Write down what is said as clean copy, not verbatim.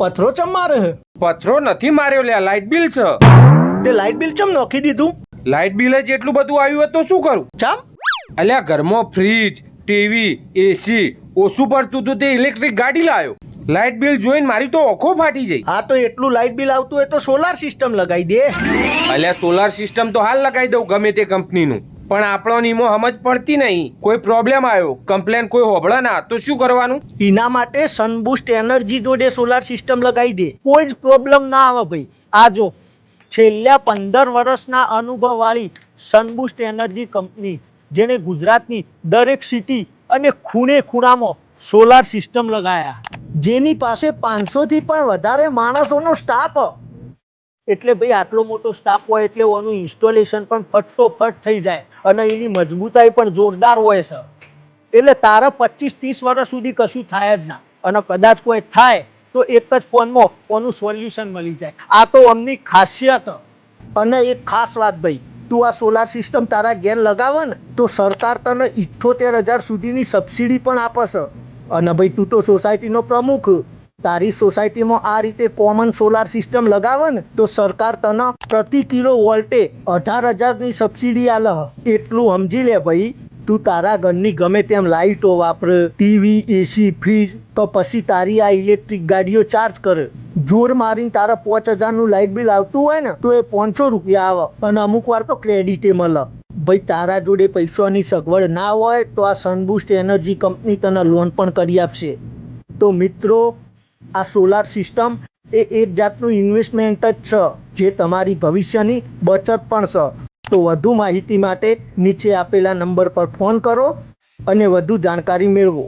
પથરો ચમ મારે હે? પથરો નથી માર્યો લ્યા, લાઇટ બિલ છે. તે લાઇટ બિલ ચમ નોખી દીધું? લાઇટ બિલ જ એટલું બધું આવ્યું હોય તો શું કરું? ચમ? અલ્યા ઘરમાં ફ્રીજ, ટીવી, એસી ઓછું પડતું હતું તે ઇલેક્ટ્રિક ગાડી લાવ્યો. લાઇટ બિલ જોઈને મારી તો આંખો ફાટી જઈ. હા તો એટલું લાઇટ બિલ આવતું હોય તો સોલાર સિસ્ટમ લગાવી દે. અલ્યા સોલાર સિસ્ટમ તો હાલ લગાવી દઉં ગમે તે કંપનીનું, પણ આપણો નીમો સમજ પડતી નહીં. કોઈ પ્રોબ્લેમ આવ્યો, કમ્પ્લેન કોઈ હોબળે ના તો શું કરવાનું? એના માટે સનબૂસ્ટ એનર્જી જોડે સોલાર સિસ્ટમ લગાવી દે, કોઈ જ પ્રોબ્લેમ ના આવે ભાઈ. આ જો છેલ્લા 15 વર્ષના અનુભવવાળી સનબૂસ્ટ એનર્જી કંપની, જેણે ગુજરાતની દરેક સિટી અને ખૂણે ખૂણામાં સોલાર સિસ્ટમ લગાયા, જેની પાસે 500 થી પણ વધારે માણસોનો સ્ટાફ. એટલે ભાઈ આટલો મોટો સ્ટાફ હોય એટલે ઓનું ઇન્સ્ટોલેશન પણ ફટોફટ થઈ જાય અને એની મજબૂતાઈ પણ જોરદાર હોય છે. એટલે તારા 25-30 વર્ષ સુધી કશું થાય જ ના, અને કદાચ કોઈ થાય તો એક જ ફોનમાં કોનું સોલ્યુશન મળી જાય. આ તો અમની ખાસિયત. અને એક ખાસ વાત ભાઈ, તું આ સોલાર સિસ્ટમ તારા ઘેર લગાવે ને તો સરકાર તને 78,000 સુધીની સબસિડી પણ આપે છે. અને ભાઈ તું તો સોસાયટીનો પ્રમુખ, તારી સોસાયટીમાં આ રીતે કોમન સોલાર સિસ્ટમ લગાવે ને તો સરકાર તને પ્રતિ કિલો વોલ્ટે 18,000ની સબસિડી આલે. એટલું સમજી લે ભાઈ. તું તારા ઘરની ગમે તેમ લાઇટો વાપરે, ટીવી, એસી, ફ્રીજ, તો પછી તારી આ ઇલેક્ટ્રિક ગાડીઓ ચાર્જ કરે. જોર મારીને તારા 5,000નું લાઇટ બિલ આવતું હોય ને તો એ 500 રૂપિયા આવે, અને અમુક વાર તો ક્રેડિટે મળે. ભાઈ તારા જોડે પૈસાની સગવડ ના હોય તો આ સનબૂસ્ટ એનર્જી કંપની તને લોન પણ કરી આપશે. તો મિત્રો, આ સોલાર સિસ્ટમ એ એક જાતનું ઇન્વેસ્ટમેન્ટ જ છે, જે તમારી ભવિષ્યની બચત પણ છે. તો વધુ માહિતી માટે નીચે આપેલા નંબર પર ફોન કરો અને વધુ જાણકારી મેળવો.